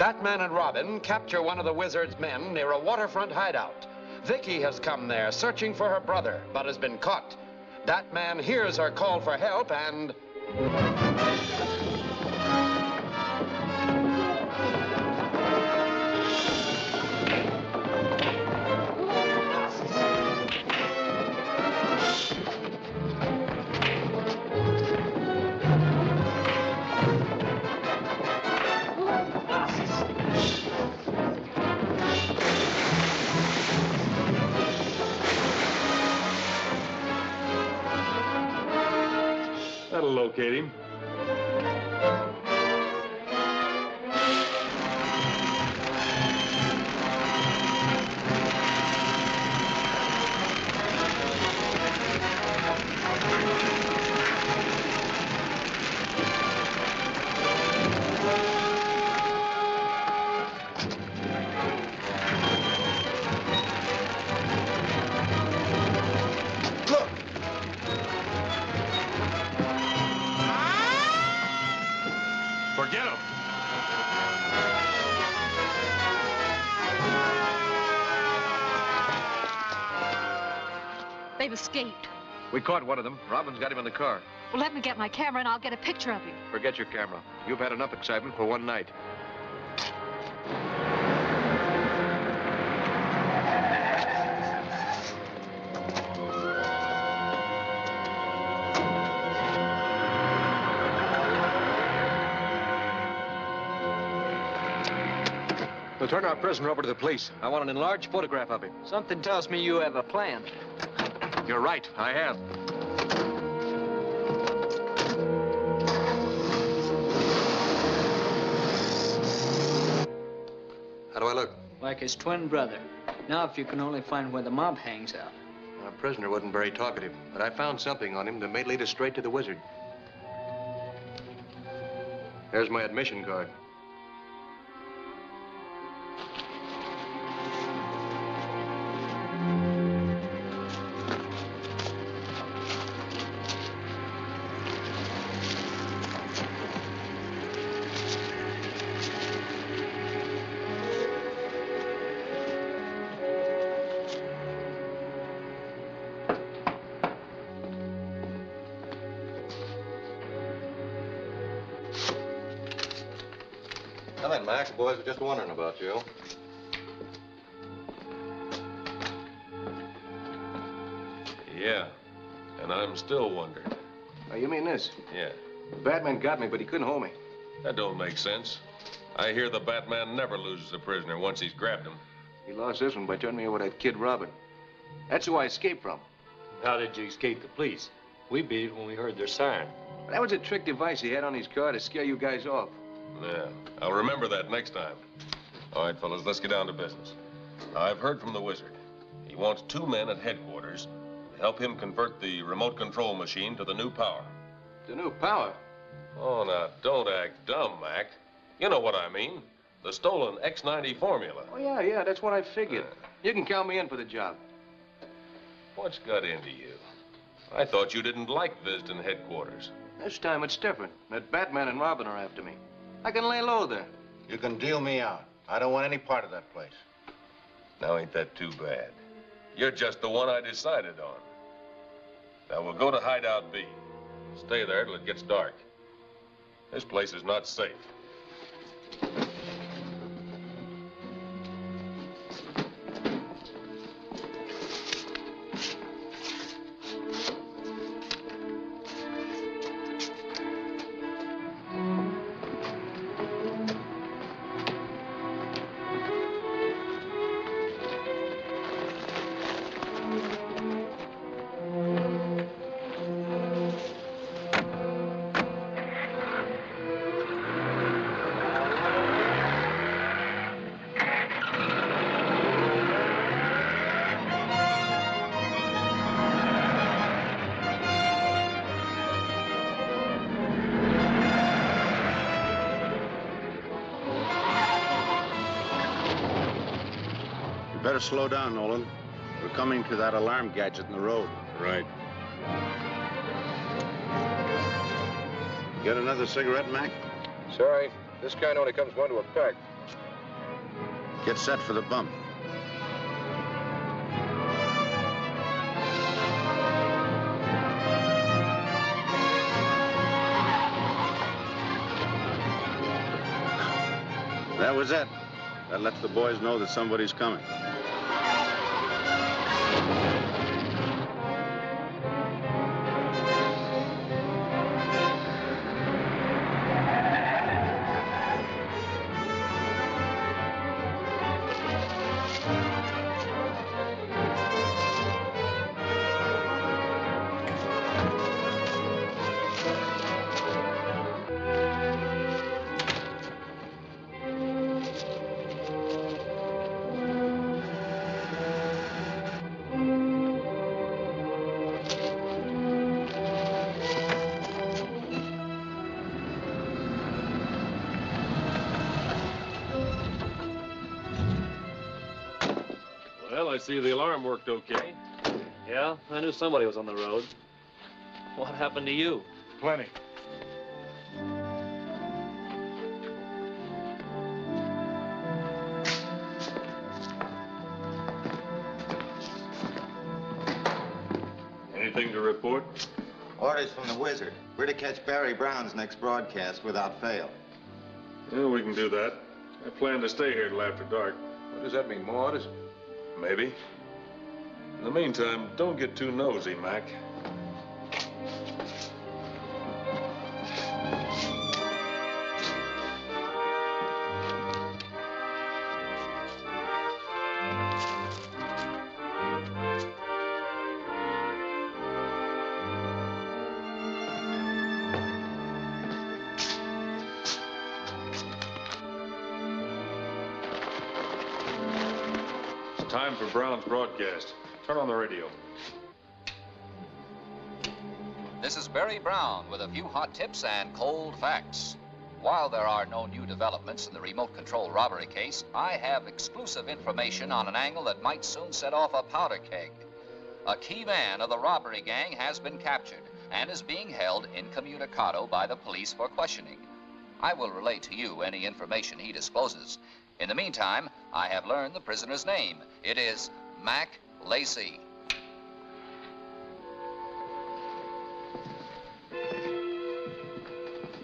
Batman and Robin capture one of the wizard's men near a waterfront hideout. Vicky has come there searching for her brother, but has been caught. Batman hears her call for help and... That'll locate him. Forget him. They've escaped. We caught one of them. Robin's got him in the car. Well, let me get my camera and I'll get a picture of him. Forget your camera. You've had enough excitement for one night. We'll turn our prisoner over to the police. I want an enlarged photograph of him. Something tells me you have a plan. You're right, I have. How do I look? Like his twin brother. Now, if you can only find where the mob hangs out. Our prisoner wasn't very talkative, but I found something on him that may lead us straight to the wizard. There's my admission card. Come in, Mac. The boys were just wondering about you. Yeah, and I'm still wondering. Oh, you mean this? Yeah, Batman got me, but he couldn't hold me. that don't make sense. I hear the Batman never loses a prisoner once he's grabbed him. He lost this one by turning me over to that kid Robin. That's who I escaped from. How did you escape the police? We beat it when we heard their siren. That was a trick device he had on his car to scare you guys off. Yeah, I'll remember that next time. All right, fellas, let's get down to business. Now, I've heard from the wizard. He wants 2 men at headquarters to help him convert the remote control machine to the new power. The new power? Oh, now, don't act dumb, Mac. You know what I mean. The stolen X90 formula. Oh, yeah, that's what I figured. You can count me in for the job. What's got into you? I thought you didn't like visiting headquarters. This time it's different. That Batman and Robin are after me. I can lay low there. You can deal me out. I don't want any part of that place. Now, ain't that too bad? You're just the one I decided on. Now, we'll go to Hideout B. Stay there till it gets dark. This place is not safe. Better slow down, Nolan. We're coming to that alarm gadget in the road. Right. Get another cigarette, Mac? Sorry, this kind only comes 1 to a pack. Get set for the bump. That was it. That lets the boys know that somebody's coming. Well, I see the alarm worked okay. Yeah, I knew somebody was on the road. What happened to you? Plenty. Anything to report? Orders from the wizard. We're to catch Barry Brown's next broadcast without fail. Yeah, we can do that. I plan to stay here till after dark. What does that mean, more orders? Maybe. In the meantime, don't get too nosy, Mac. Time for Brown's broadcast. Turn on the radio. This is Barry Brown with a few hot tips and cold facts. While there are no new developments in the remote control robbery case, I have exclusive information on an angle that might soon set off a powder keg. A key man of the robbery gang has been captured and is being held incommunicado by the police for questioning. I will relay to you any information he discloses. In the meantime, I have learned the prisoner's name. It is Mac Lacey.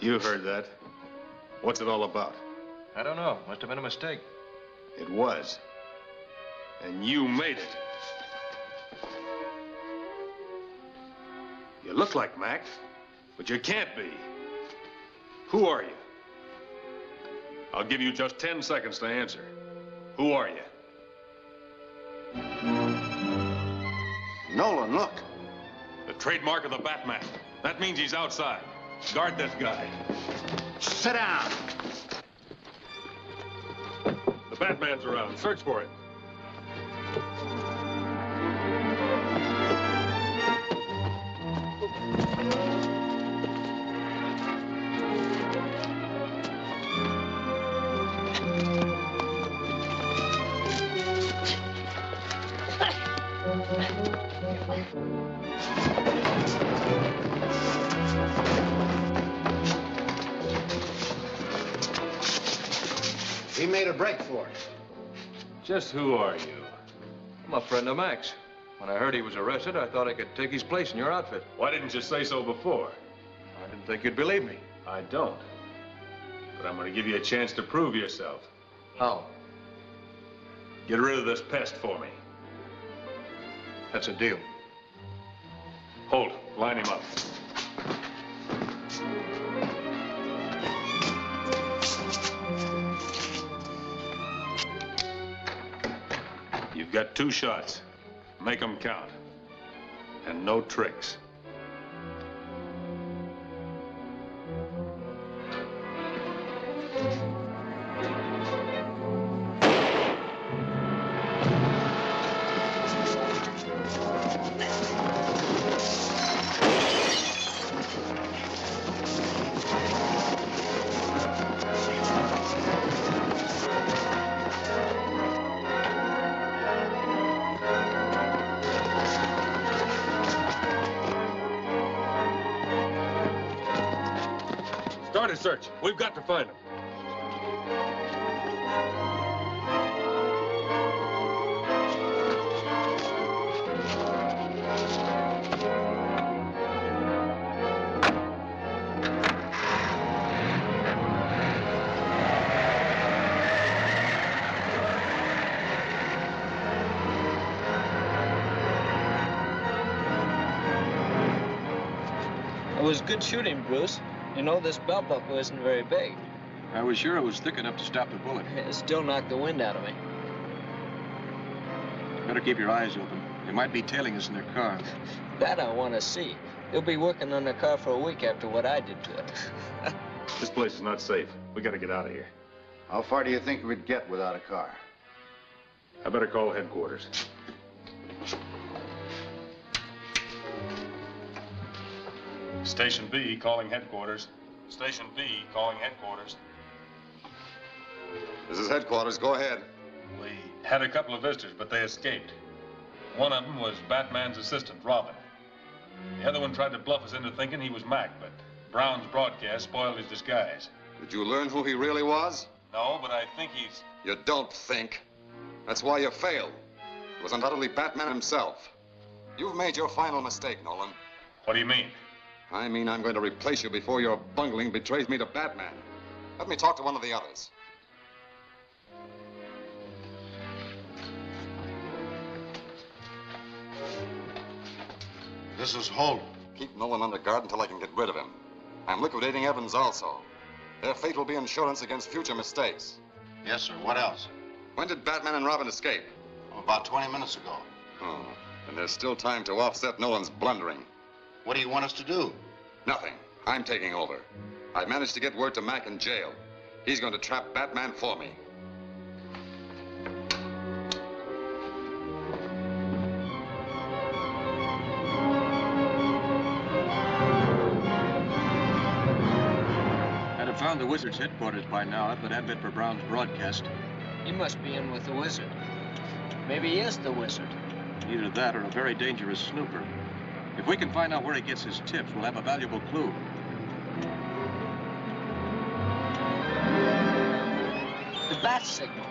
You heard that. What's it all about? I don't know. Must have been a mistake. It was. And you made it. You look like Mac, but you can't be. Who are you? I'll give you just 10 seconds to answer. Who are you? Nolan, look. The trademark of the Batman. That means he's outside. Guard this guy. Sit down. The Batman's around. Search for it. He made a break for it. Just who are you? I'm a friend of Mac's. When I heard he was arrested, I thought I could take his place in your outfit. Why didn't you say so before? I didn't think you'd believe me. I don't. But I'm going to give you a chance to prove yourself. How? Get rid of this pest for me. That's a deal. Holt, line him up. You've got 2 shots. Make them count. And no tricks. Start a search. We've got to find him. was good shooting, Bruce. You know, this belt buckle isn't very big. I was sure it was thick enough to stop the bullet. It still knocked the wind out of me. Better keep your eyes open. They might be tailing us in their car. That I want to see. They'll be working on their car for a week after what I did to it. This place is not safe. We gotta get out of here. How far do you think we'd get without a car? I better call headquarters. Station B calling headquarters. Station B calling headquarters. This is headquarters. Go ahead. We had a couple of visitors, but they escaped. One of them was Batman's assistant, Robin. The other one tried to bluff us into thinking he was Mac, but Brown's broadcast spoiled his disguise. Did you learn who he really was? No, but I think he's... You don't think. That's why you failed. It was undoubtedly Batman himself. You've made your final mistake, Nolan. What do you mean? I mean, I'm going to replace you before your bungling betrays me to Batman. Let me talk to one of the others. This is Holt. Keep Nolan under guard until I can get rid of him. I'm liquidating Evans also. Their fate will be insurance against future mistakes. Yes, sir. What else? When did Batman and Robin escape? About 20 minutes ago. Oh, and there's still time to offset Nolan's blundering. What do you want us to do? Nothing. I'm taking over. I've managed to get word to Mac in jail. He's going to trap Batman for me. I'd have found the Wizard's headquarters by now if it hadn't been for Brown's broadcast. He must be in with the Wizard. Maybe he is the Wizard. Either that or a very dangerous snooper. If we can find out where he gets his tips, we'll have a valuable clue. The bat signal.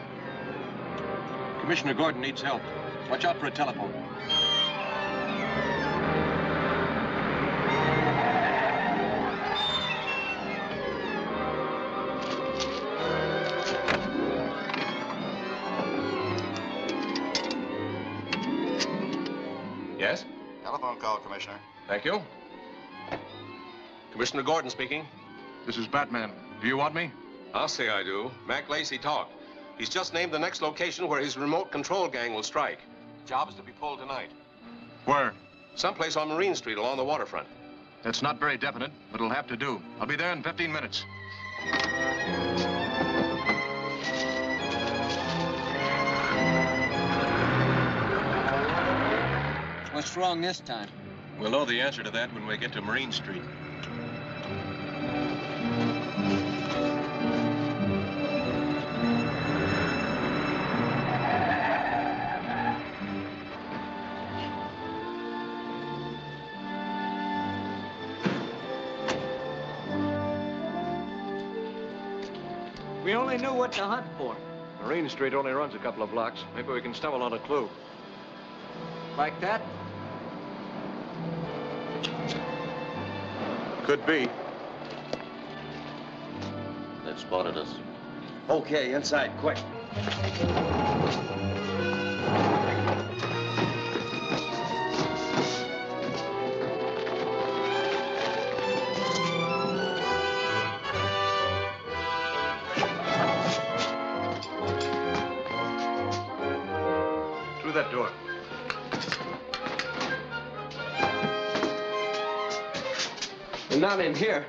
Commissioner Gordon needs help. Watch out for a telephone. Yes? Telephone call, Commissioner. Thank you. Commissioner Gordon speaking. This is Batman. Do you want me? I'll say I do. Mac Lacey talked. He's just named the next location where his remote control gang will strike. Job is to be pulled tonight. Where? Someplace on Marine Street along the waterfront. That's not very definite, but it'll have to do. I'll be there in 15 minutes. What's wrong this time? We'll know the answer to that when we get to Marine Street. We only knew what to hunt for. Marine Street only runs a couple of blocks. Maybe we can stumble on a clue. Like that? Could be. They've spotted us. Okay, inside, quick. Through that door. They're not in here.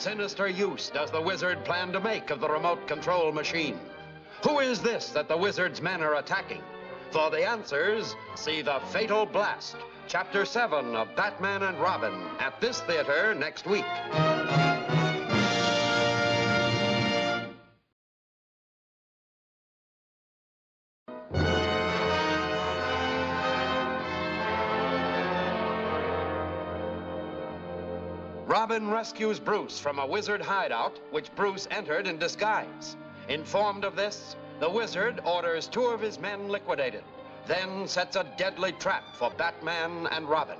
sinister use does the wizard plan to make of the remote control machine? Who is this that the wizard's men are attacking? For the answers, see The Fatal Blast, Chapter 7 of Batman and Robin, at this theater next week. Robin rescues Bruce from a wizard hideout, which Bruce entered in disguise. Informed of this, the wizard orders 2 of his men liquidated, then sets a deadly trap for Batman and Robin.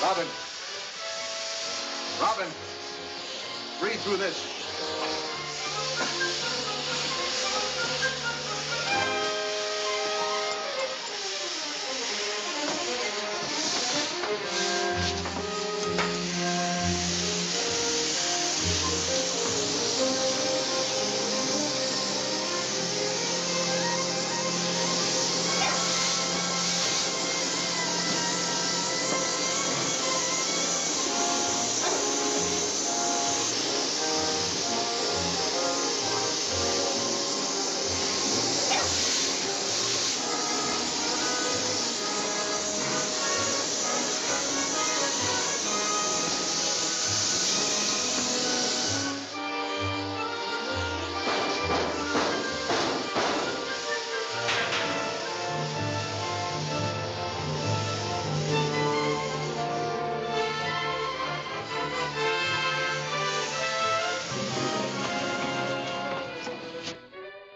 Robin. Robin. Breathe through this.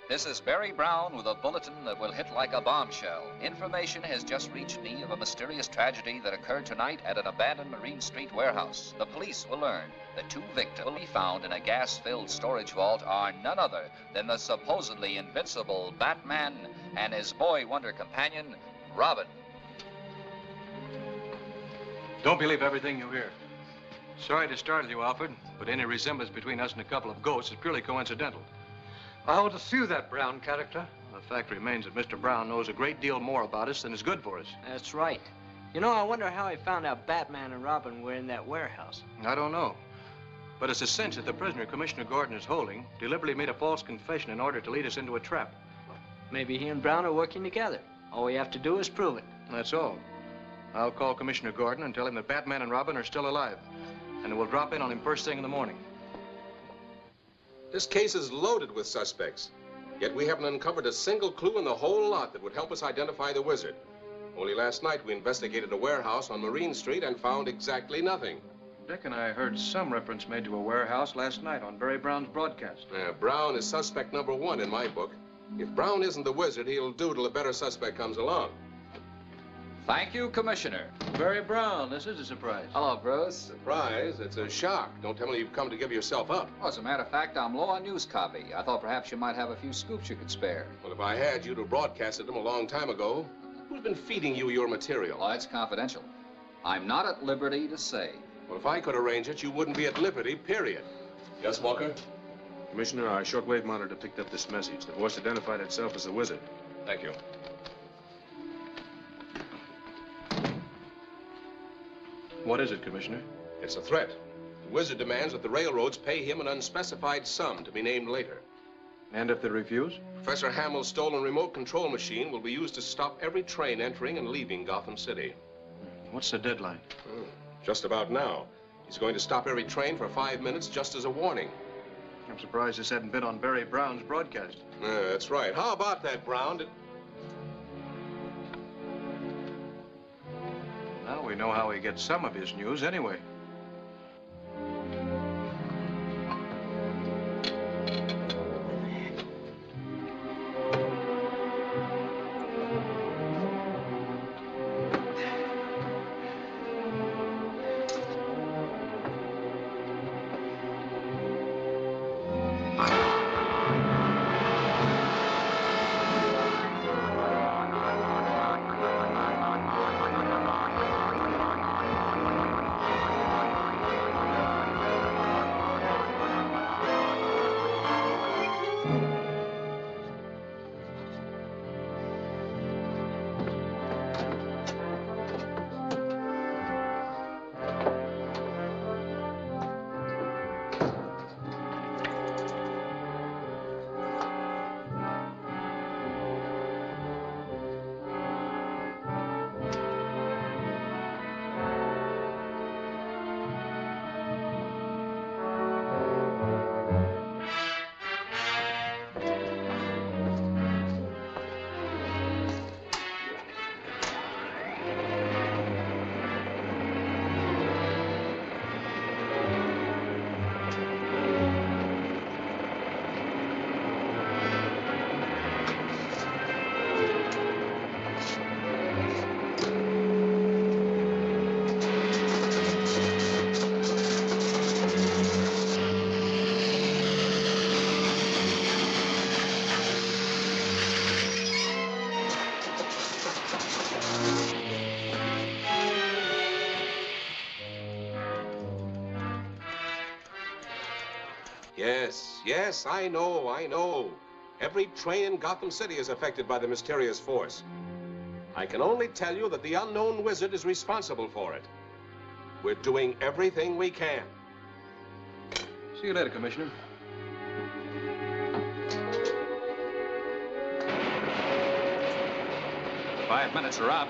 This is Barry Brown with a bulletin that will hit like a bombshell. Information has just reached me of a mysterious tragedy that occurred tonight at an abandoned Marine Street warehouse. The police will learn that 2 victims will be found in a gas-filled storage vault are none other than the supposedly invincible Batman and his boy wonder companion, Robin. Don't believe everything you hear. Sorry to startle you, Alfred, but any resemblance between us and a couple of ghosts is purely coincidental. I want to sue that Brown character. The fact remains that Mr. Brown knows a great deal more about us than is good for us. That's right. You know, I wonder how he found out Batman and Robin were in that warehouse. I don't know. But it's a cinch that the prisoner Commissioner Gordon is holding deliberately made a false confession in order to lead us into a trap. Maybe he and Brown are working together. All we have to do is prove it. That's all. I'll call Commissioner Gordon and tell him that Batman and Robin are still alive. And we'll drop in on him first thing in the morning. This case is loaded with suspects. Yet we haven't uncovered a single clue in the whole lot that would help us identify the wizard. Only last night we investigated a warehouse on Marine Street and found exactly nothing. Dick and I heard some reference made to a warehouse last night on Barry Brown's broadcast. Brown is suspect number 1 in my book. If Brown isn't the wizard, he'll do till a better suspect comes along. Thank you, Commissioner. Barry Brown, this is a surprise. Hello, Bruce. Surprise? It's a shock. Don't tell me you've come to give yourself up. Well, as a matter of fact, I'm low on news copy. I thought perhaps you might have a few scoops you could spare. Well, if I had, you'd have broadcasted them a long time ago. Who's been feeding you your material? Oh, it's confidential. I'm not at liberty to say. Well, if I could arrange it, you wouldn't be at liberty, period. Yes, Walker? Commissioner, our shortwave monitor picked up this message. The voice identified itself as the wizard. Thank you. What is it, Commissioner? It's a threat. The wizard demands that the railroads pay him an unspecified sum to be named later. And if they refuse? Professor Hamill's stolen remote control machine will be used to stop every train entering and leaving Gotham City. What's the deadline? Just about now. He's going to stop every train for 5 minutes just as a warning. I'm surprised this hadn't been on Barry Brown's broadcast. That's right. How about that, Brown? Now we know how he gets some of his news anyway. Yes, I know. Every train in Gotham City is affected by the mysterious force. I can only tell you that the unknown wizard is responsible for it. We're doing everything we can. See you later, Commissioner. "5 minutes are up."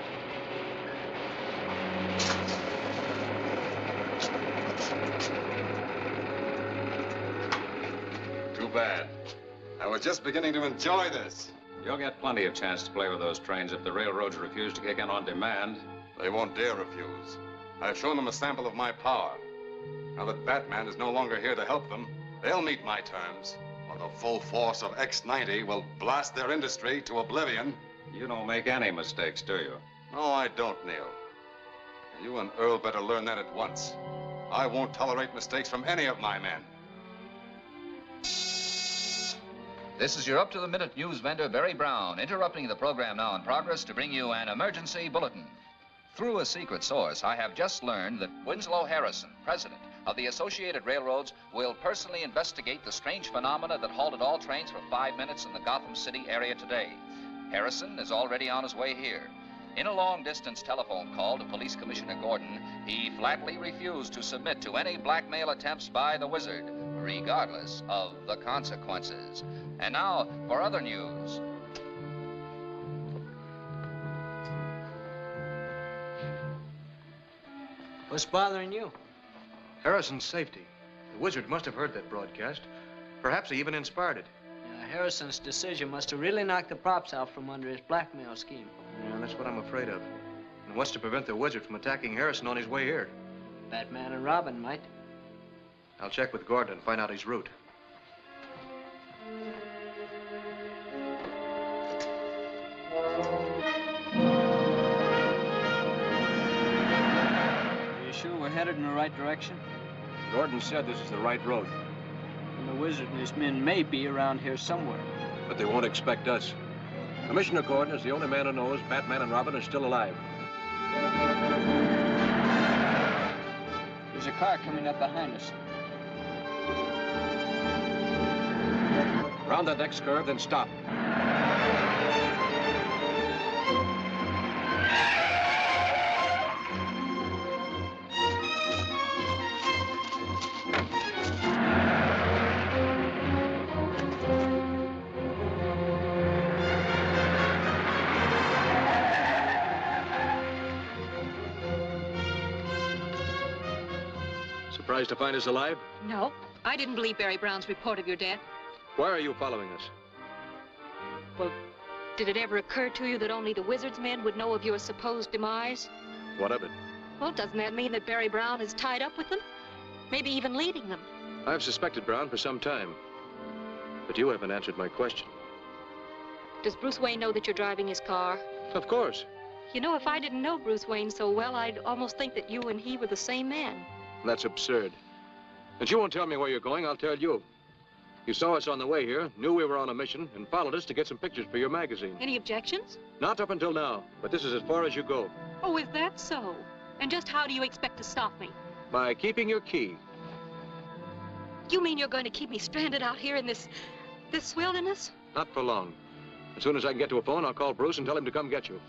Too bad. I was just beginning to enjoy this. You'll get plenty of chance to play with those trains if the railroads refuse to kick in on demand. They won't dare refuse. I've shown them a sample of my power. Now that Batman is no longer here to help them, they'll meet my terms. Or the full force of X-90 will blast their industry to oblivion. You don't make any mistakes, do you? No, I don't, Neil. You and Earl better learn that at once. I won't tolerate mistakes from any of my men. This is your up-to-the-minute news vendor, Barry Brown, interrupting the program now in progress to bring you an emergency bulletin. Through a secret source, I have just learned that Winslow Harrison, president of the Associated Railroads, will personally investigate the strange phenomena that halted all trains for 5 minutes in the Gotham City area today. Harrison is already on his way here. In a long-distance telephone call to Police Commissioner Gordon, he flatly refused to submit to any blackmail attempts by the wizard, regardless of the consequences. And now, for other news. What's bothering you? Harrison's safety. The wizard must have heard that broadcast. Perhaps he even inspired it. Yeah, Harrison's decision must have really knocked the props out from under his blackmail scheme. Yeah, that's what I'm afraid of. And what's to prevent the wizard from attacking Harrison on his way here? Batman and Robin might. I'll check with Gordon and find out his route. Are you sure we're headed in the right direction? Gordon said this is the right road. And the wizard and his men may be around here somewhere. But they won't expect us. Commissioner Gordon is the only man who knows Batman and Robin are still alive. There's a car coming up behind us. Round that next curve, then stop. Surprised to find us alive? No, I didn't believe Barry Brown's report of your death. Why are you following us? Well, did it ever occur to you that only the wizard's men would know of your supposed demise? What of it? Well, doesn't that mean that Barry Brown is tied up with them? Maybe even leading them? I've suspected Brown for some time. But you haven't answered my question. Does Bruce Wayne know that you're driving his car? Of course. You know, if I didn't know Bruce Wayne so well, I'd almost think that you and he were the same man. That's absurd. But you won't tell me where you're going, I'll tell you. You saw us on the way here, knew we were on a mission, and followed us to get some pictures for your magazine. Any objections? Not up until now, but this is as far as you go. Oh, is that so? And just how do you expect to stop me? By keeping your key. You mean you're going to keep me stranded out here in this wilderness? Not for long. As soon as I can get to a phone, I'll call Bruce and tell him to come get you.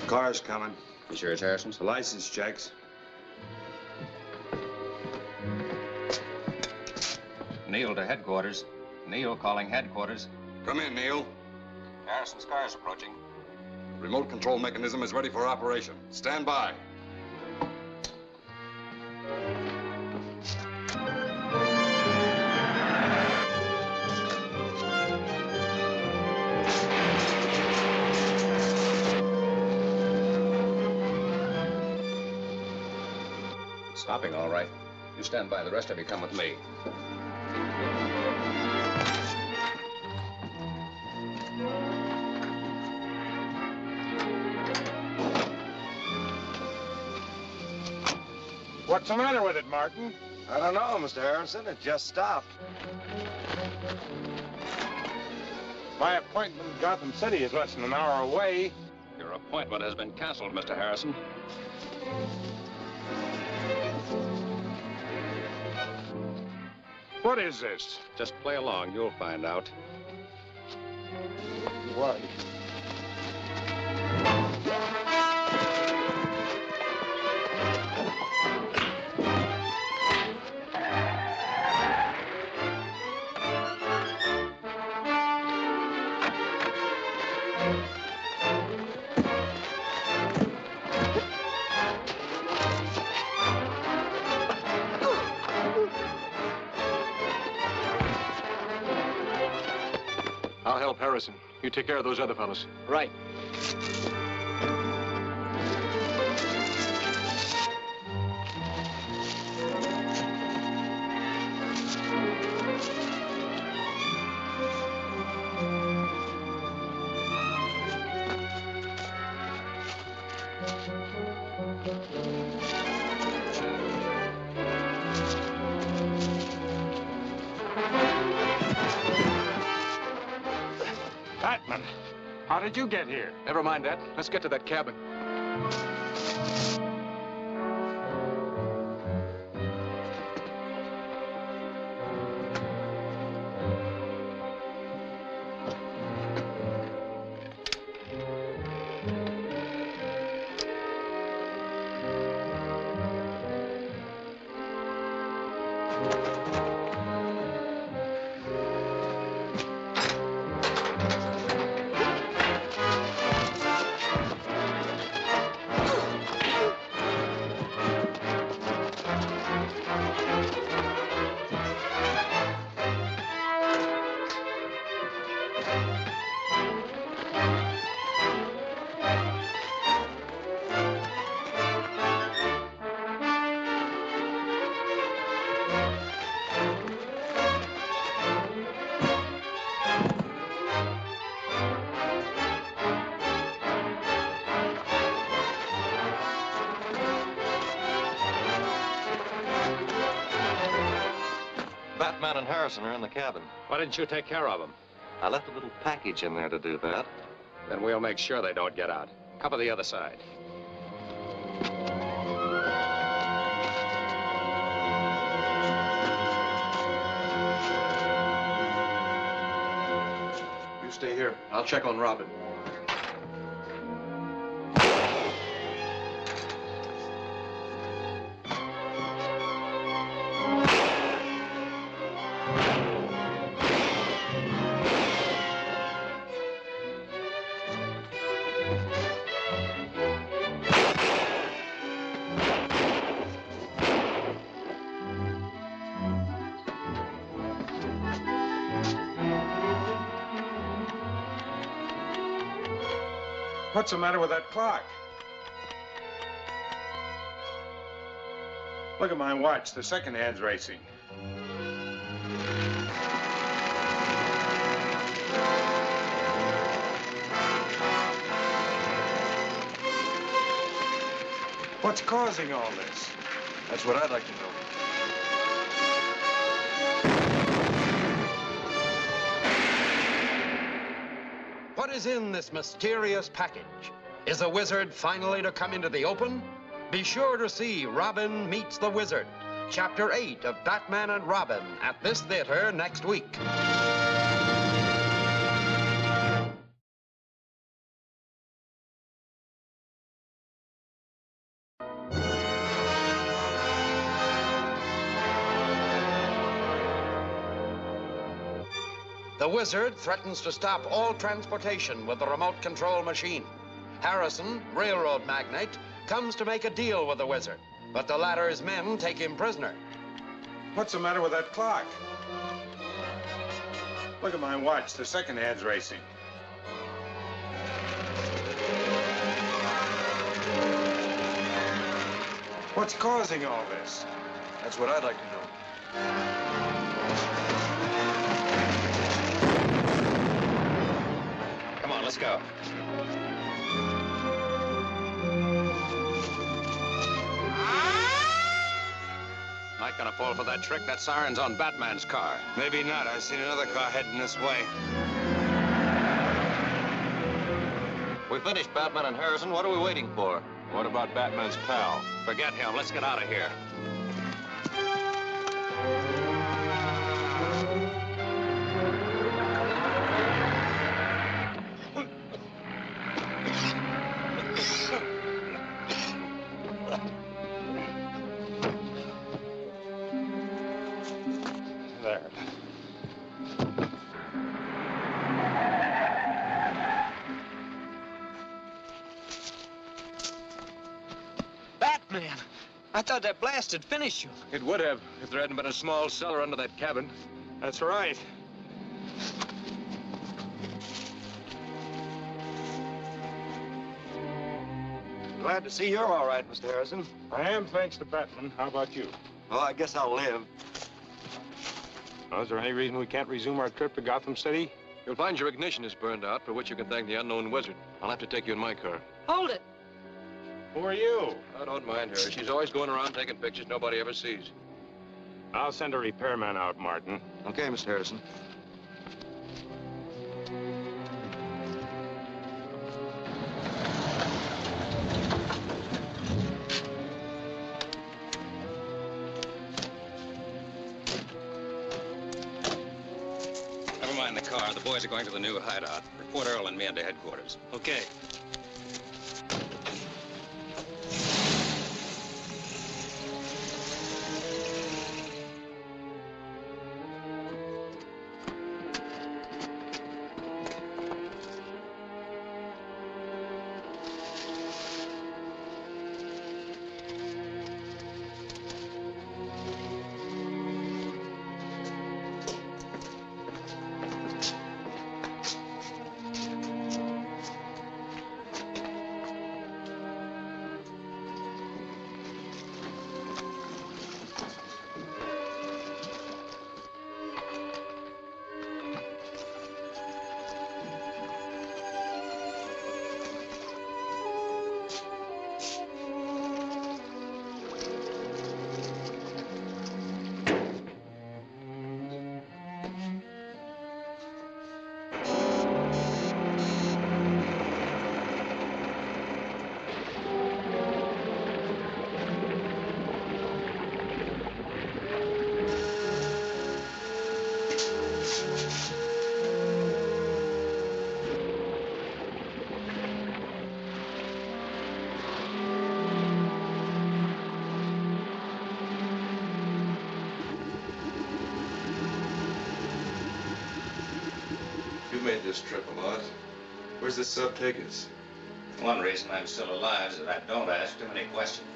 Car's coming. You sure it's Harrison's? The license checks. Neil to headquarters. Neil calling headquarters. Come in, Neil. Harrison's car's approaching. Remote control mechanism is ready for operation. Stand by. Stopping, all right. You stand by. The rest of you come with me. What's the matter with it, Martin? I don't know, Mr. Harrison. It just stopped. My appointment in Gotham City is less than an hour away. Your appointment has been canceled, Mr. Harrison. What is this? Just play along. You'll find out. What? I'll help Harrison. You take care of those other fellows. Right. Batman, how did you get here? Never mind that. Let's get to that cabin. Batman and Harrison are in the cabin. Why didn't you take care of them? I left a little package in there to do that. Then we'll make sure they don't get out. Cover the other side. You stay here. I'll check on Robin. What's the matter with that clock? Look at my watch. The second hand's racing. What's causing all this? That's what I'd like to know. What is in this mysterious package? Is the wizard finally to come into the open? Be sure to see Robin Meets the Wizard, Chapter 8 of Batman and Robin at this theater next week. The wizard threatens to stop all transportation with the remote control machine. Harrison, railroad magnate, comes to make a deal with the wizard, but the latter's men take him prisoner. What's the matter with that clock? Look at my watch. The second hand's racing. What's causing all this? That's what I'd like to know. Come on, let's go. Not gonna fall for that trick. That siren's on Batman's car. Maybe not. I've seen another car heading this way. We finished Batman and Harrison. What are we waiting for? What about Batman's pal? Forget him. Let's get out of here. There. Batman! I thought that blast had finished you. It would have if there hadn't been a small cellar under that cabin. That's right. Glad to see you're all right, Mr. Harrison. I am, thanks to Batman. How about you? Well, I guess I'll live. Well, is there any reason we can't resume our trip to Gotham City? You'll find your ignition is burned out, for which you can thank the unknown wizard. I'll have to take you in my car. Hold it. Who are you? I don't mind her. She's always going around taking pictures nobody ever sees. I'll send a repairman out, Martin. Okay, Mr. Harrison. Never mind the car. The boys are going to the new hideout. Report Earl and me into headquarters. Okay. You've made this trip a lot. Where's this sub take us? One reason I'm still alive is that I don't ask too many questions.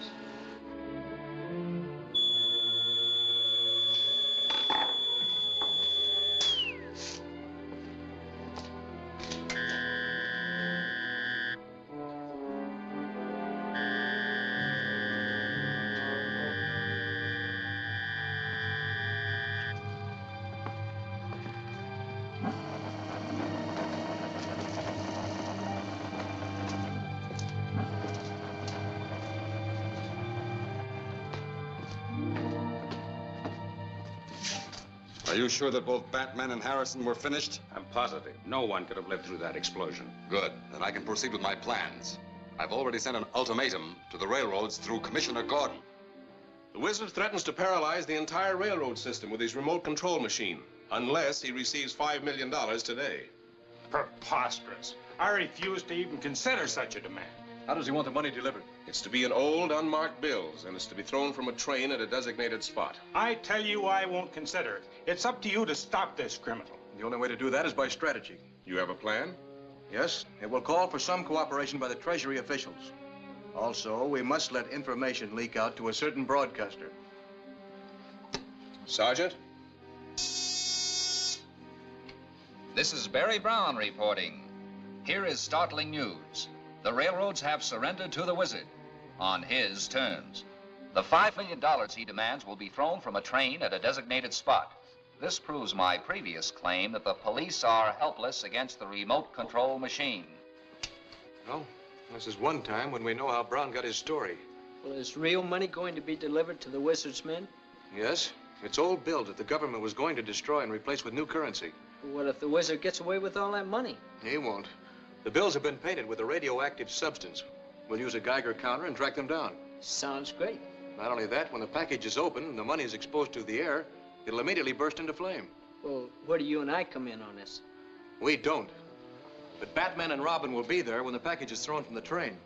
Are you sure that both Batman and Harrison were finished? I'm positive. No one could have lived through that explosion. Good. Then I can proceed with my plans. I've already sent an ultimatum to the railroads through Commissioner Gordon. The wizard threatens to paralyze the entire railroad system with his remote control machine, unless he receives $5 million today. Preposterous. I refuse to even consider such a demand. How does he want the money delivered? It's to be in old, unmarked bills, and it's to be thrown from a train at a designated spot. I tell you I won't consider it. It's up to you to stop this criminal. The only way to do that is by strategy. You have a plan? Yes, it will call for some cooperation by the Treasury officials. Also, we must let information leak out to a certain broadcaster. Sergeant? This is Barry Brown reporting. Here is startling news. The railroads have surrendered to the wizard on his terms. The $5 million he demands will be thrown from a train at a designated spot. This proves my previous claim that the police are helpless against the remote control machine. Well, this is one time when we know how Brown got his story. Well, is real money going to be delivered to the Wizard's men? Yes. It's old bills that the government was going to destroy and replace with new currency. What if the Wizard gets away with all that money? He won't. The bills have been painted with a radioactive substance. We'll use a Geiger counter and track them down. Sounds great. Not only that, when the package is open and the money is exposed to the air, it'll immediately burst into flame. Well, where do you and I come in on this? We don't. But Batman and Robin will be there when the package is thrown from the train.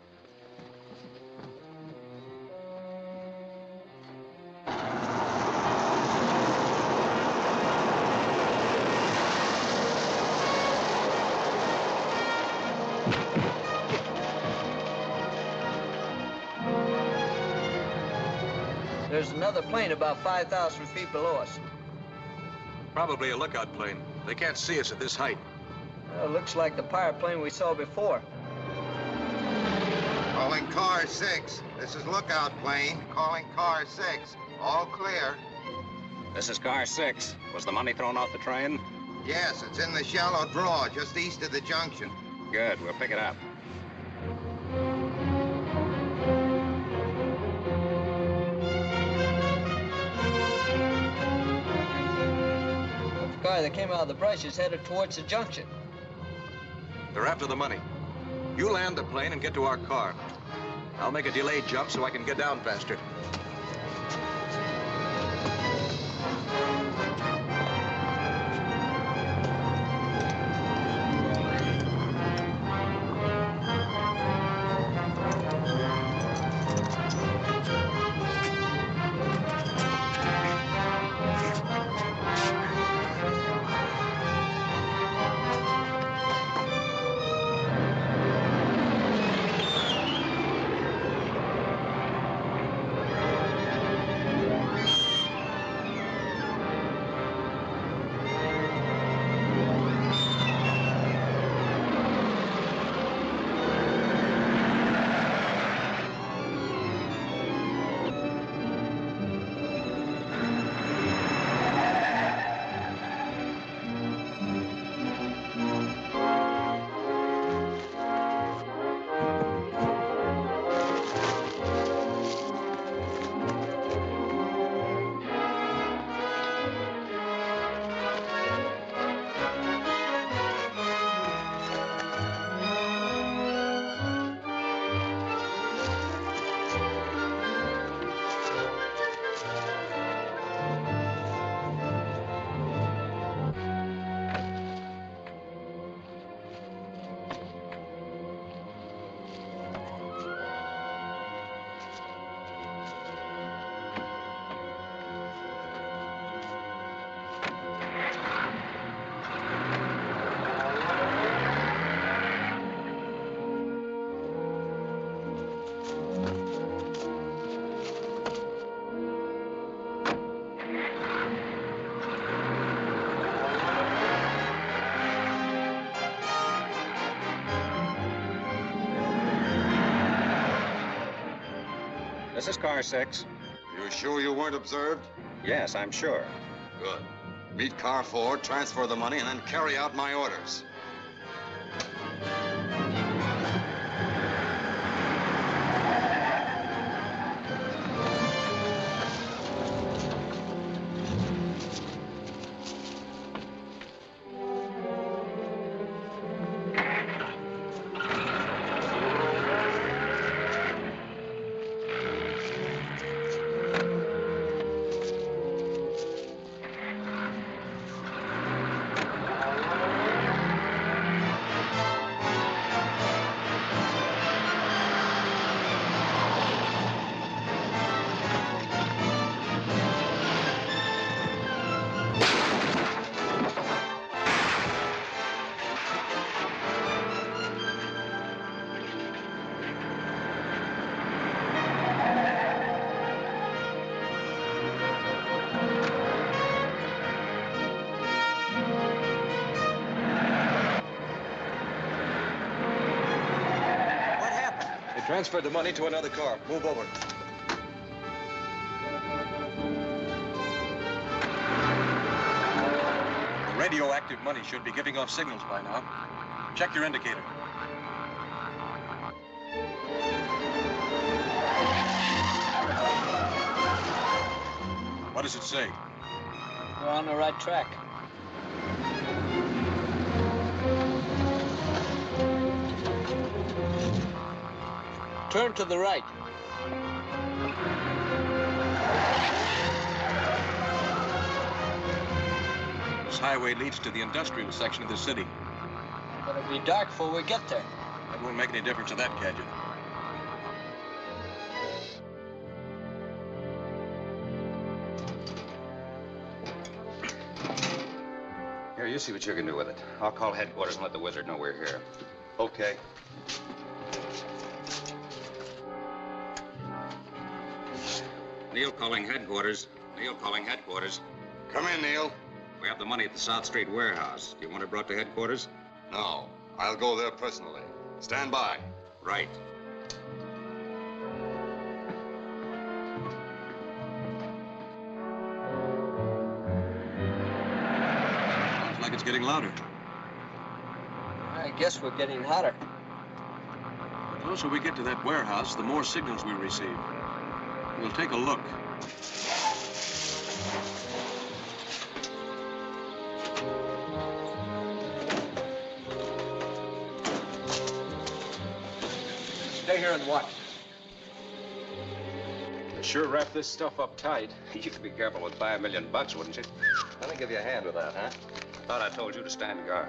There's another plane about 5,000 feet below us. Probably a lookout plane. They can't see us at this height. Well, looks like the pirate plane we saw before. Calling car 6. This is lookout plane. Calling car 6. All clear. This is car 6. Was the money thrown off the train? Yes, it's in the shallow draw just east of the junction. Good, we'll pick it up. The car that came out of the brush is headed towards the junction. They're after the money. You land the plane and get to our car. I'll make a delayed jump so I can get down faster. This is car 6. You're sure you weren't observed? Yes, I'm sure. Good. Meet car 4, transfer the money, and then carry out my orders. Transferred the money to another car. Move over. radioactive money should be giving off signals by now. Check your indicator. What does it say? We're on the right track. Turn to the right. This highway leads to the industrial section of the city. But it'll be dark before we get there. That won't make any difference to that gadget. Here, you see what you can do with it. I'll call headquarters and let the wizard know we're here. Okay. Neil calling headquarters. Neil calling headquarters. Come in, Neil. We have the money at the South Street warehouse. Do you want it brought to headquarters? No, I'll go there personally. Stand by. Right. Sounds like it's getting louder. I guess we're getting hotter. The closer we get to that warehouse, the more signals we receive. We'll take a look. Stay here and watch. You sure wrap this stuff up tight. You could be careful with $5 million, wouldn't you? Let me give you a hand with that, huh? Thought I told you to stand guard.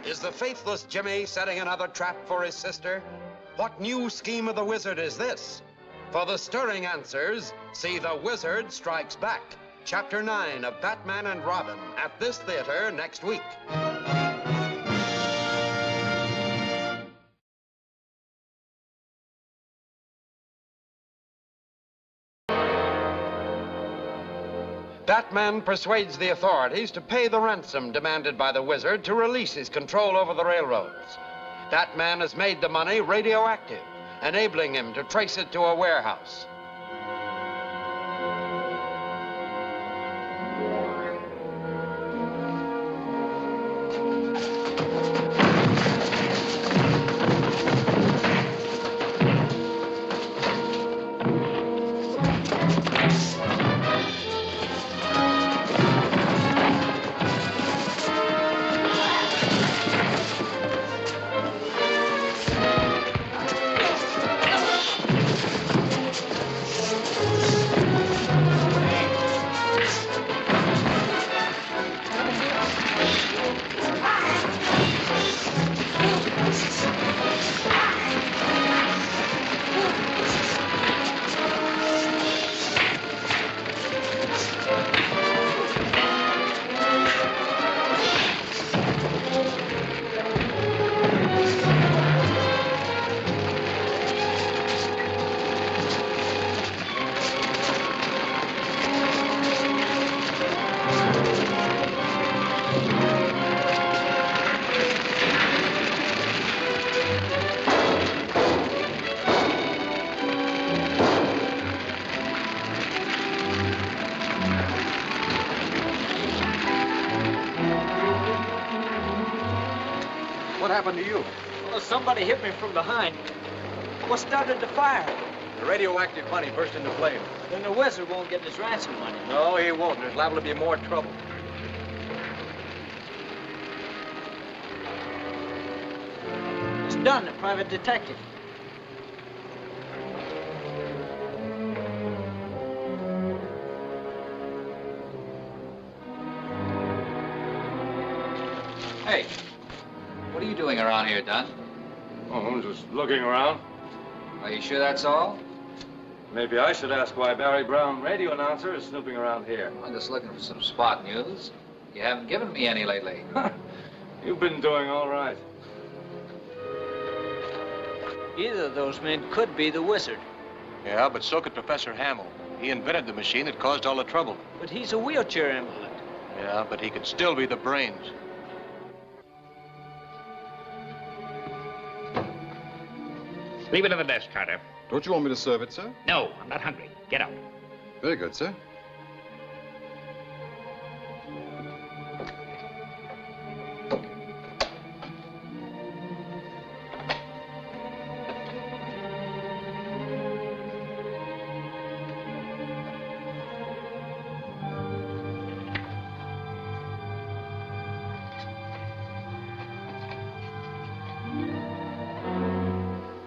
Is the faithless Jimmy setting another trap for his sister? What new scheme of the wizard is this? For the stirring answers, see The Wizard Strikes Back, Chapter 9 of Batman and Robin, at this theater next week. Batman persuades the authorities to pay the ransom demanded by the wizard to release his control over the railroads. Batman has made the money radioactive, enabling him to trace it to a warehouse. What happened to you? Well, somebody hit me from behind. What started the fire? The radioactive money burst into flame. Then the wizard won't get his ransom money. No, he won't. There's liable to be more trouble. It's done, the private detective. Hey, what are you doing around here, Dunn? Oh, I'm just looking around. Are you sure that's all? Maybe I should ask why Barry Brown, radio announcer, is snooping around here. I'm just looking for some spot news. You haven't given me any lately. You've been doing all right. Either of those men could be the wizard. Yeah, but so could Professor Hamill. He invented the machine that caused all the trouble. But he's a wheelchair invalid. Yeah, but he could still be the brains. Leave it on the desk, Carter. Don't you want me to serve it, sir? No, I'm not hungry. Get out. Very good, sir.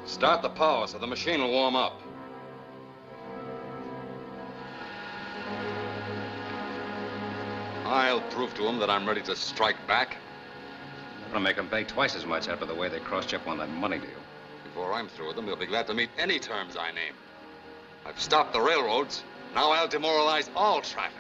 Start the power so the machine will warm up. I'll prove to him that I'm ready to strike back. I'm gonna make them pay twice as much after the way they cross-check on that money deal. Before I'm through with them, they'll be glad to meet any terms I name. I've stopped the railroads. Now I'll demoralize all traffic.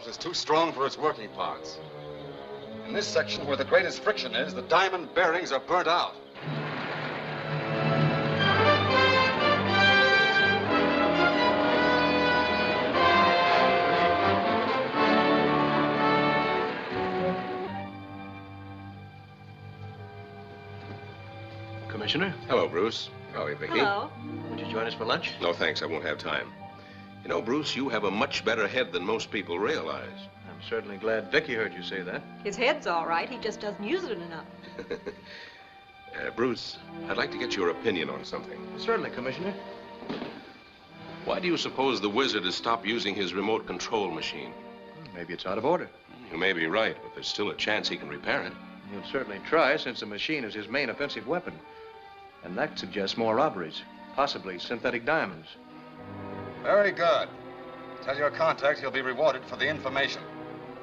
Is too strong for its working parts. In this section where the greatest friction is, the diamond bearings are burnt out. Commissioner? Hello, Bruce. How are you, Vicky? Hello. Would you join us for lunch? No, thanks. I won't have time. You know, Bruce, you have a much better head than most people realize. I'm certainly glad Vicky heard you say that. His head's all right. He just doesn't use it enough. Bruce, I'd like to get your opinion on something. Certainly, Commissioner. Why do you suppose the wizard has stopped using his remote control machine? Maybe it's out of order. You may be right, but there's still a chance he can repair it. He'll certainly try, since the machine is his main offensive weapon. And that suggests more robberies, possibly synthetic diamonds. Very good. Tell your contact he'll be rewarded for the information.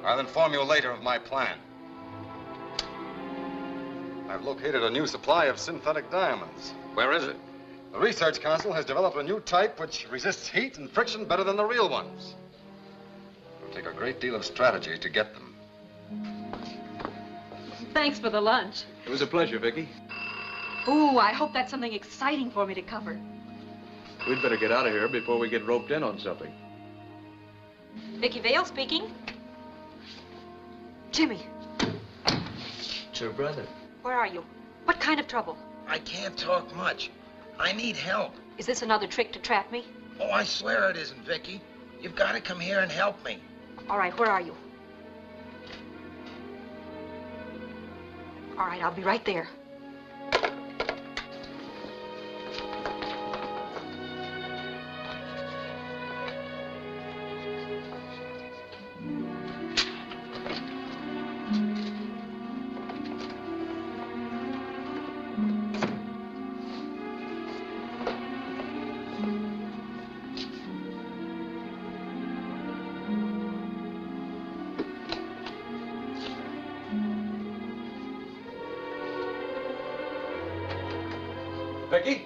I'll inform you later of my plan. I've located a new supply of synthetic diamonds. Where is it? The Research Council has developed a new type which resists heat and friction better than the real ones. It'll take a great deal of strategy to get them. Thanks for the lunch. It was a pleasure, Vicky. Ooh, I hope that's something exciting for me to cover. We'd better get out of here before we get roped in on something. Vicky Vale speaking. Jimmy, It's her brother. where are you? What kind of trouble? I can't talk much. I need help. Is this another trick to trap me? Oh, I swear it isn't, Vicky. You've got to come here and help me. All right, where are you? All right, I'll be right there. Becky?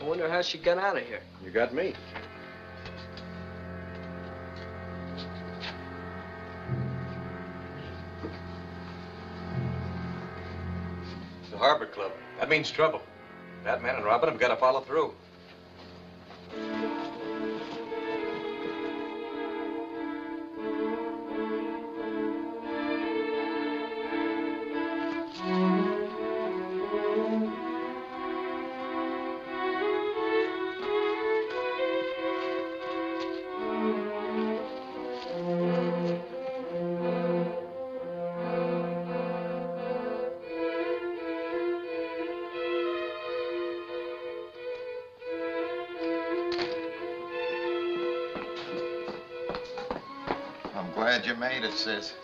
I wonder how she got out of here. You got me. The Harbor Club. That means trouble. Batman and Robin have got to follow through. Glad you made it, sis.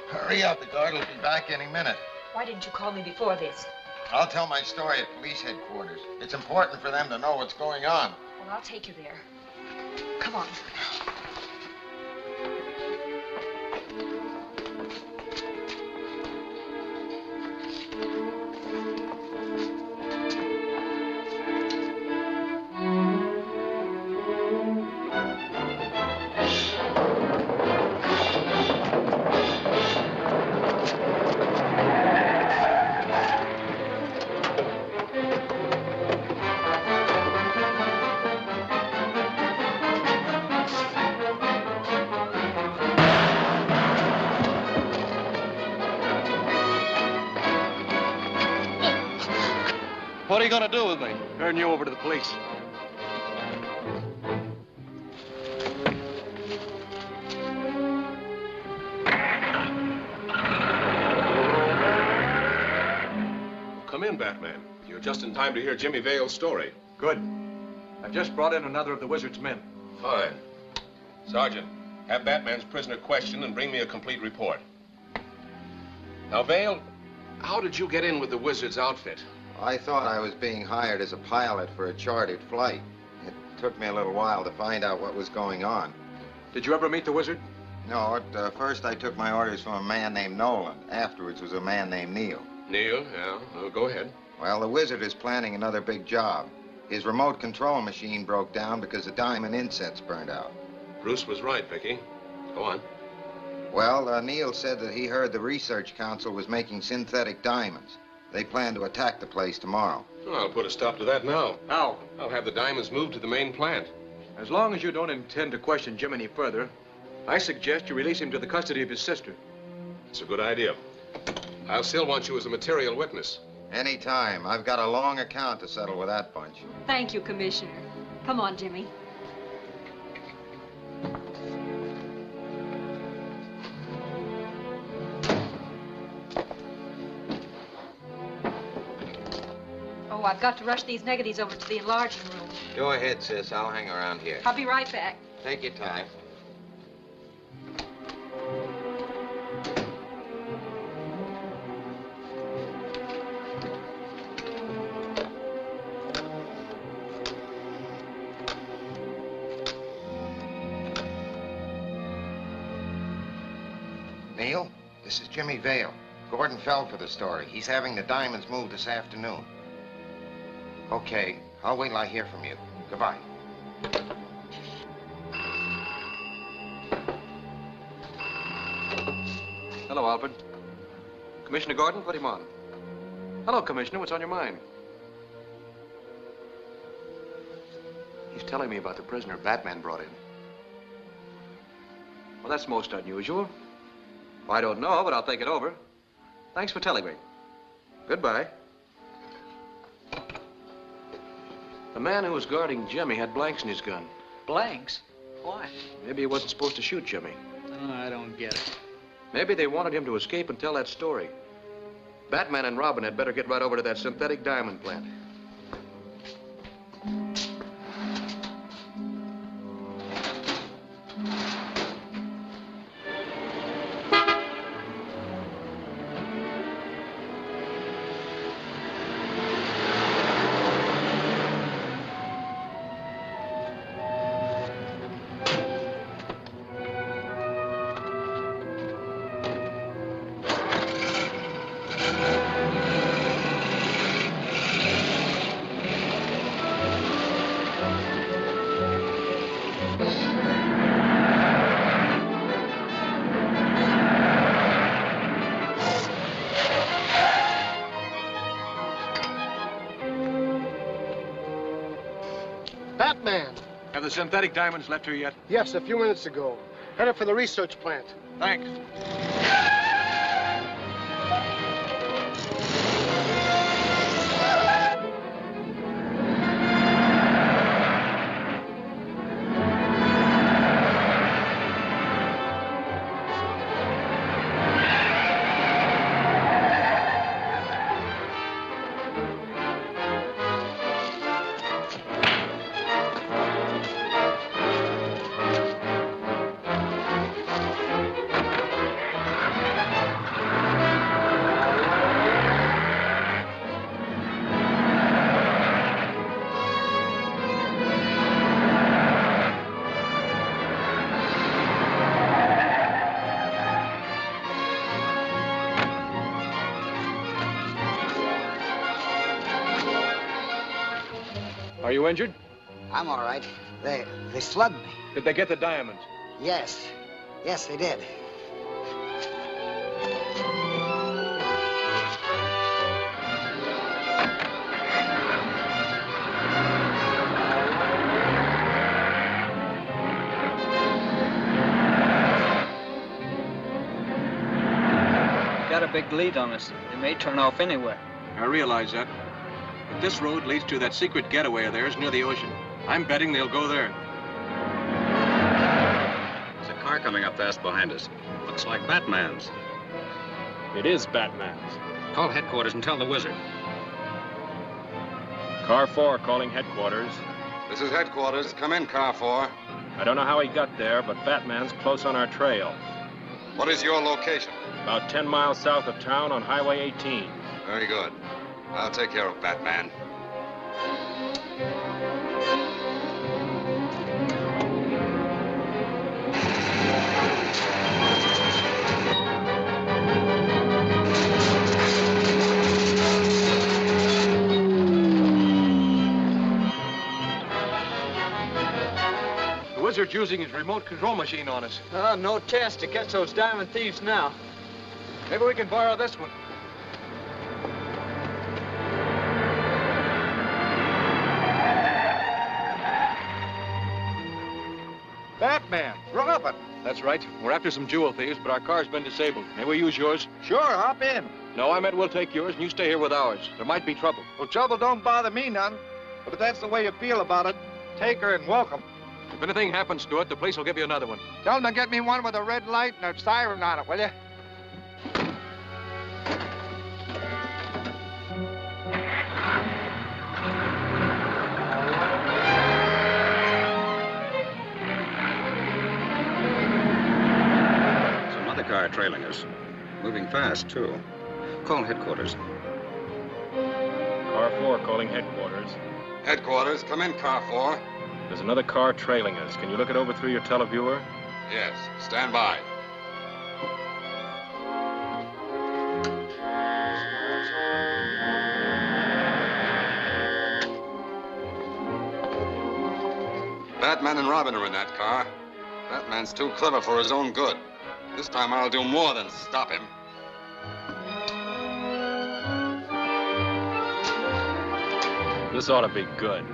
Hurry up, the guard will be back any minute. Why didn't you call me before this? I'll tell my story at police headquarters. It's important for them to know what's going on. Well, I'll take you there. Come on. What are you going to do with me? Turn you over to the police. Come in, Batman. You're just in time to hear Jimmy Vale's story. Good. I've just brought in another of the Wizard's men. Fine. Sergeant, have Batman's prisoner questioned and bring me a complete report. Now, Vale, how did you get in with the Wizard's outfit? I thought I was being hired as a pilot for a chartered flight. It took me a little while to find out what was going on. Did you ever meet the Wizard? No, at first I took my orders from a man named Nolan. Afterwards was a man named Neil. Neil, yeah. Go ahead. Well, the Wizard is planning another big job. His remote control machine broke down because the diamond insets burned out. Bruce was right, Vicky. Go on. Well, Neil said that he heard the Research Council was making synthetic diamonds. They plan to attack the place tomorrow. Well, I'll put a stop to that now. How? I'll have the diamonds moved to the main plant. As long as you don't intend to question Jim any further, I suggest you release him to the custody of his sister. It's a good idea. I'll still want you as a material witness. Anytime. I've got a long account to settle with that bunch. Thank you, Commissioner. Come on, Jimmy. Oh, I've got to rush these negatives over to the enlarging room. Go ahead, sis. I'll hang around here. I'll be right back. Take your time. Neil, this is Jimmy Vale. Gordon fell for the story. He's having the diamonds moved this afternoon. Okay, I'll wait till I hear from you. Goodbye. Hello, Alfred. Commissioner Gordon, put him on. Hello, Commissioner. What's on your mind? He's telling me about the prisoner Batman brought in. Well, that's most unusual. I don't know, but I'll think it over. Thanks for telling me. Goodbye. The man who was guarding Jimmy had blanks in his gun. Blanks? Why? Maybe he wasn't supposed to shoot Jimmy. Oh, I don't get it. Maybe they wanted him to escape and tell that story. Batman and Robin had better get right over to that synthetic diamond plant. Batman! Have the synthetic diamonds left here yet? Yes, a few minutes ago. Headed for the research plant. Thanks. Are you injured? I'm all right. They slugged me. Did they get the diamonds? Yes. Yes, they did. Got a big lead on us. They may turn off anywhere. I realize that. But this road leads to that secret getaway of theirs near the ocean. I'm betting they'll go there. There's a car coming up fast behind us. Looks like Batman's. It is Batman's. Call headquarters and tell the wizard. Car 4 calling headquarters. This is headquarters. Come in, Car 4. I don't know how he got there, but Batman's close on our trail. What is your location? About 10 miles south of town on Highway 18. Very good. I'll take care of Batman. The wizard's using his remote control machine on us. No chance to catch those diamond thieves now. Maybe we can borrow this one. Batman, Robin. That's right. We're after some jewel thieves, but our car's been disabled. May we use yours? Sure, hop in. No, I meant we'll take yours, and you stay here with ours. There might be trouble. Well, trouble don't bother me none. But if that's the way you feel about it, take her and welcome. If anything happens to it, the police will give you another one. Tell them to get me one with a red light and a siren on it, will you? There's another car trailing us. Moving fast, too. Call headquarters. Car 4 calling headquarters. Headquarters, come in, Car 4. There's another car trailing us. Can you look it over through your televiewer? Yes, stand by. Batman and Robin are in that car. Batman's too clever for his own good. This time I'll do more than stop him. This ought to be good.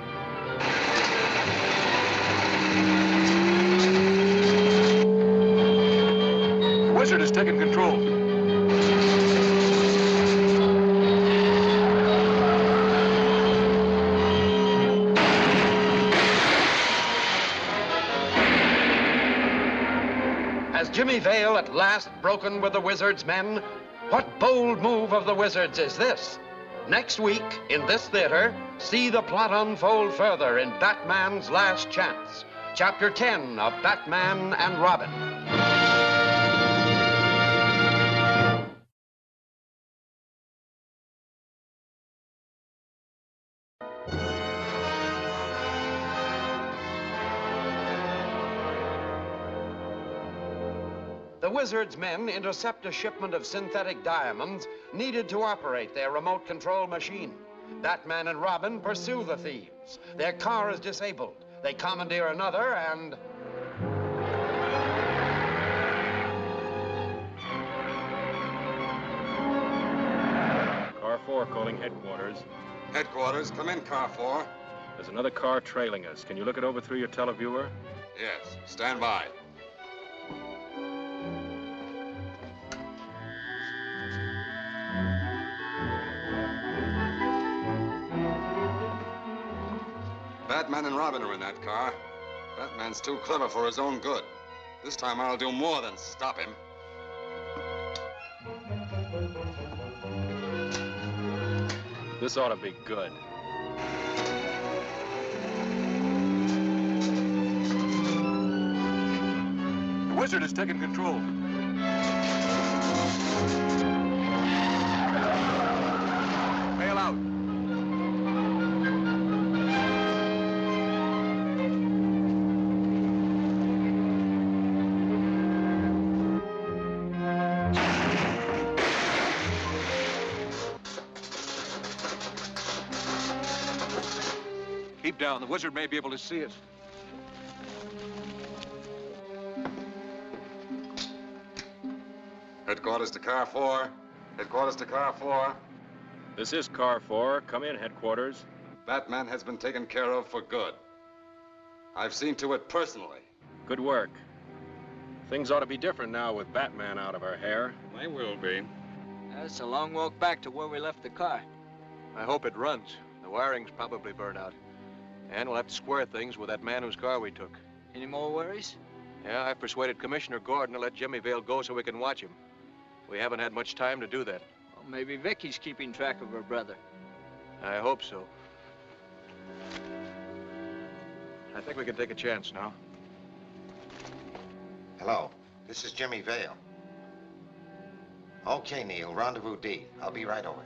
The wizard has taken control. Jimmy Vale at last broken with the Wizard's men? What bold move of the Wizard's is this? Next week, in this theater, see the plot unfold further in Batman's Last Chance, Chapter 10 of Batman and Robin. The Wizard's men intercept a shipment of synthetic diamonds needed to operate their remote control machine. Batman and Robin pursue the thieves. Their car is disabled. They commandeer another and... Car 4 calling headquarters. Headquarters, come in, Car 4. There's another car trailing us. Can you look it over through your televiewer? Yes, stand by. Batman and Robin are in that car. Batman's too clever for his own good. This time I'll do more than stop him. This ought to be good. The Wizard has taken control. Bail out. Keep down. The Wizard may be able to see us. Headquarters to Car 4. Headquarters to Car 4. This is Car 4. Come in, headquarters. Batman has been taken care of for good. I've seen to it personally. Good work. Things ought to be different now with Batman out of our hair. They will be. That's a long walk back to where we left the car. I hope it runs. The wiring's probably burned out. And we'll have to square things with that man whose car we took. Any more worries? Yeah, I've persuaded Commissioner Gordon to let Jimmy Vale go so we can watch him. We haven't had much time to do that. Well, maybe Vicky's keeping track of her brother. I hope so. I think we can take a chance now. Hello, this is Jimmy Vale. Okay, Neil, Rendezvous D. I'll be right over.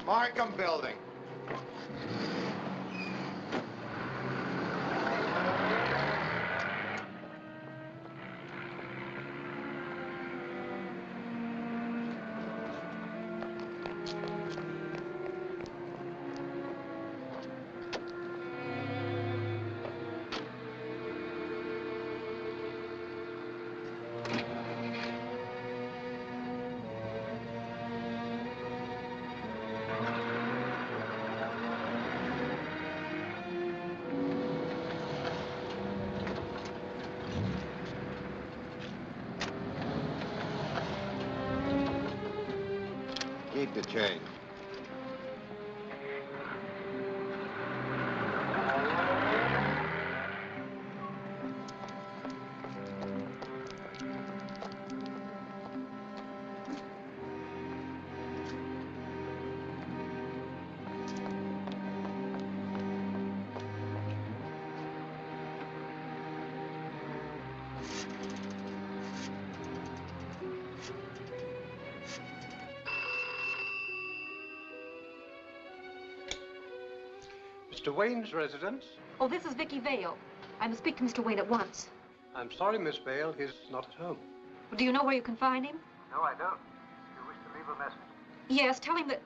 Markham Building. Keep the change. Mr. Wayne's residence? Oh, this is Vicky Vale. I must speak to Mr. Wayne at once. I'm sorry, Miss Vale. He's not at home. Do you know where you can find him? No, I don't. Do you wish to leave a message? Yes, tell him that...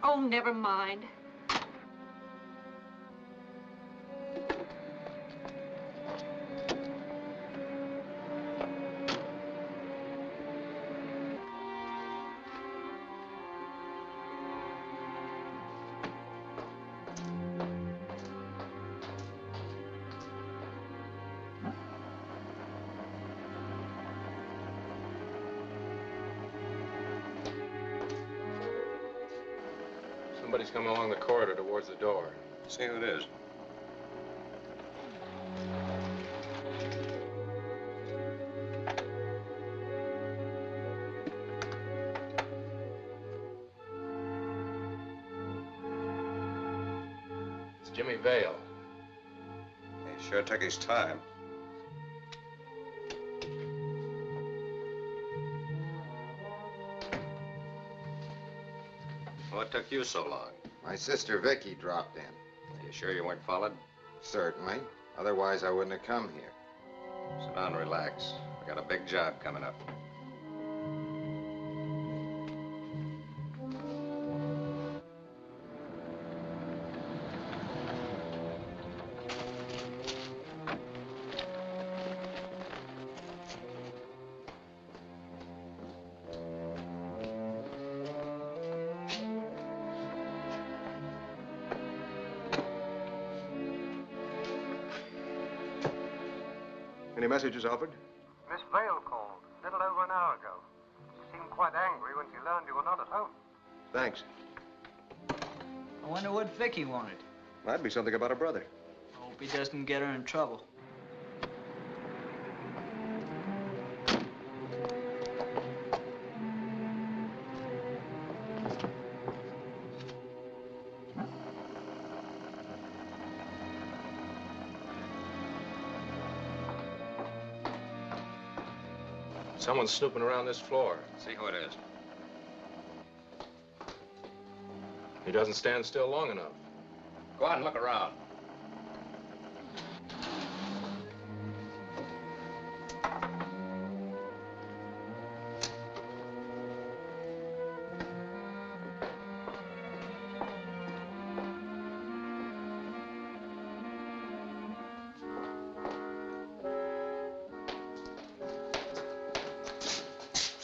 Oh, never mind. Somebody's coming along the corridor towards the door. See who it is. It's Jimmy Vale. He sure took his time. What took you so long? My sister Vicky dropped in. Are you sure you weren't followed? Certainly. Otherwise, I wouldn't have come here. Sit down and relax. We got a big job coming up. Any messages, Alfred? Miss Vale called a little over an hour ago. She seemed quite angry when she learned you were not at home. Thanks. I wonder what Vicky wanted. Might be something about her brother. Hope he doesn't get her in trouble. Someone's snooping around this floor. See who it is. He doesn't stand still long enough. Go out and look around.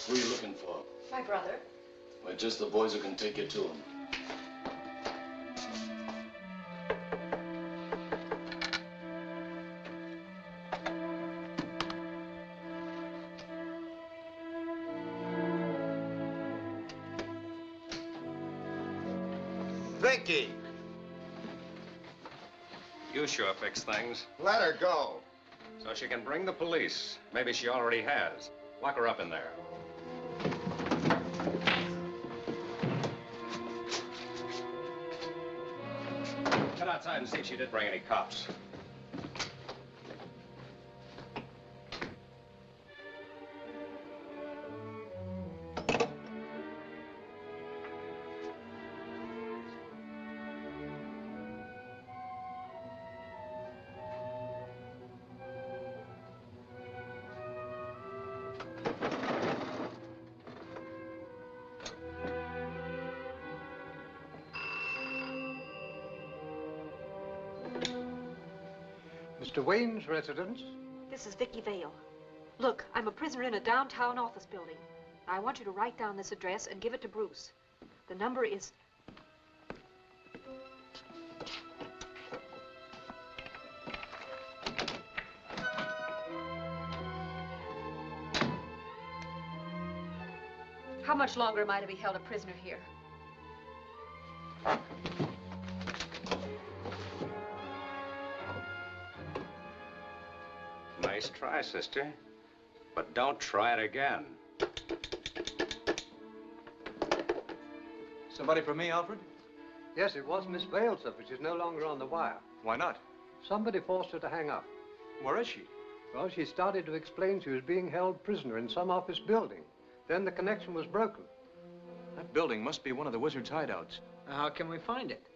Who are you looking for? My brother. We're just the boys who can take you to him. Vicky! You sure fix things. Let her go. So she can bring the police. Maybe she already has. Lock her up in there. Get outside and see if she did bring any cops. Mr. Wayne's residence? This is Vicky Vale. Look, I'm a prisoner in a downtown office building. I want you to write down this address and give it to Bruce. The number is... How much longer am I to be held a prisoner here? Nice try, sister. But don't try it again. Somebody for me, Alfred? Yes, it was Miss Vale, sir, but she's no longer on the wire. Why not? Somebody forced her to hang up. Where is she? Well, she started to explain she was being held prisoner in some office building. Then the connection was broken. That building must be one of the Wizard's hideouts. How can we find it?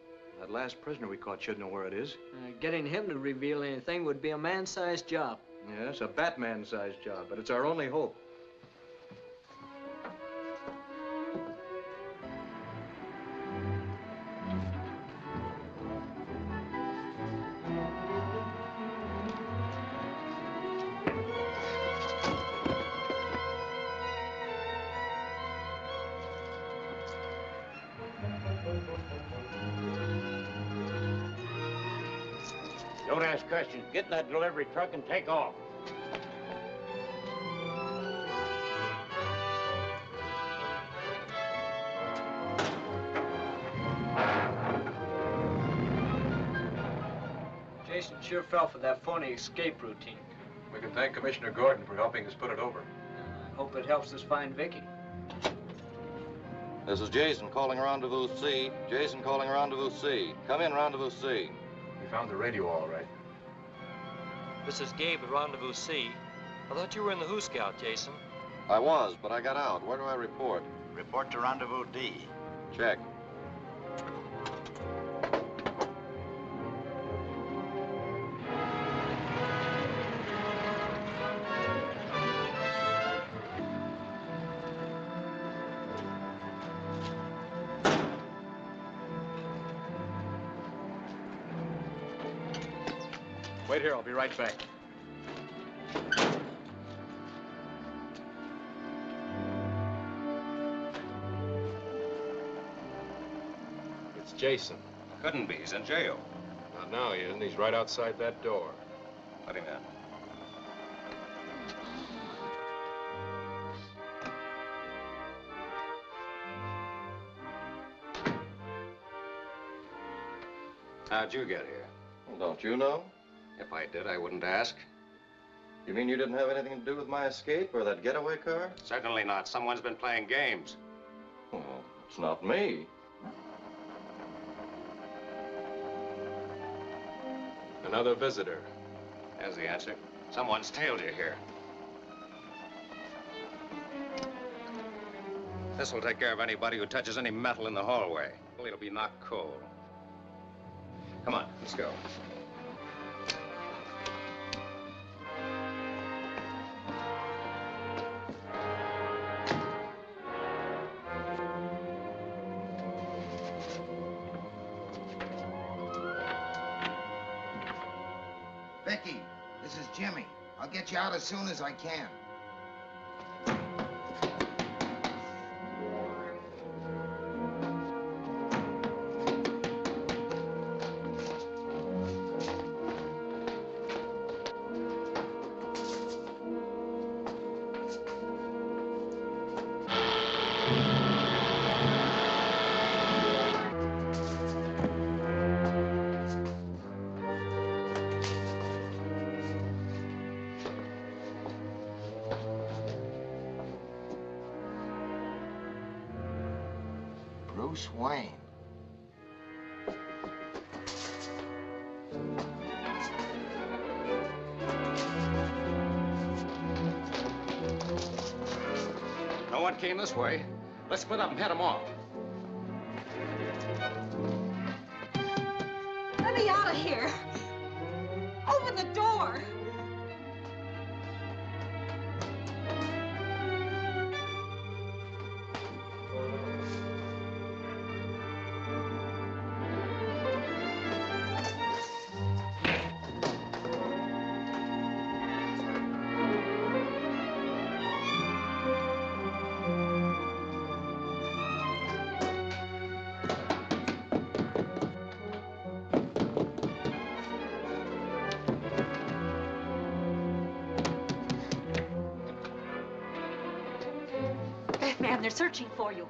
That last prisoner we caught should know where it is. Getting him to reveal anything would be a man-sized job. Yes, a Batman-sized job, but it's our only hope. Don't ask questions. Get in that delivery truck and take off. Jason sure fell for that phony escape routine. We can thank Commissioner Gordon for helping us put it over. I hope it helps us find Vicky. This is Jason calling Rendezvous C. Jason calling Rendezvous C. Come in, Rendezvous C. We found the radio all right. This is Gabe at Rendezvous C. I thought you were in the Who Scout, Jason. I was, but I got out. Where do I report? Report to Rendezvous D. Check. Wait here, I'll be right back. It's Jason. Couldn't be. He's in jail. Not now, he isn't. He's right outside that door. Let him in. How'd you get here? Well, don't you know? If I did, I wouldn't ask. You mean you didn't have anything to do with my escape or that getaway car? Certainly not. Someone's been playing games. Well, it's not me. Another visitor. There's the answer. Someone's tailed you here. This will take care of anybody who touches any metal in the hallway. Well, it'll be knocked cold. Come on, let's go. Vicky, this is Jimmy. I'll get you out as soon as I can. Bruce Wayne. No one came this way. Let's split up and head them off. Let me out of here. Open the door. Batman, they're searching for you.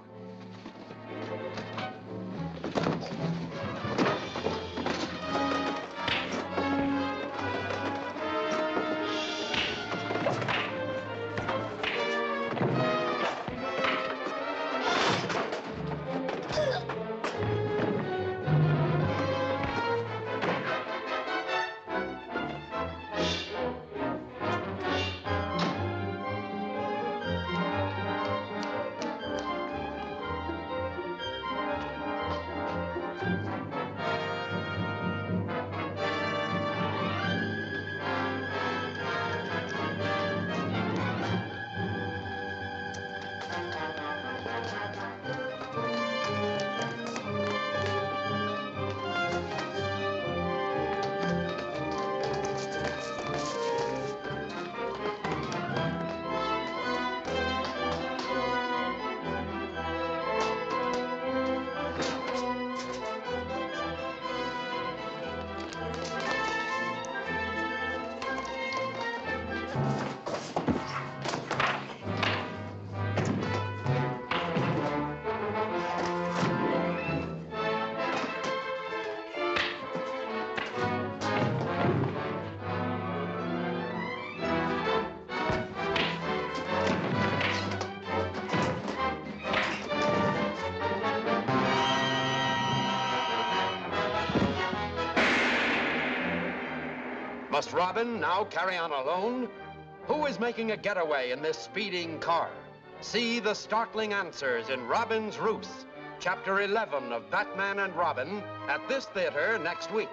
Must Robin now carry on alone? Who is making a getaway in this speeding car? See the startling answers in Robin's Roost, Chapter 11 of Batman and Robin, at this theater next week.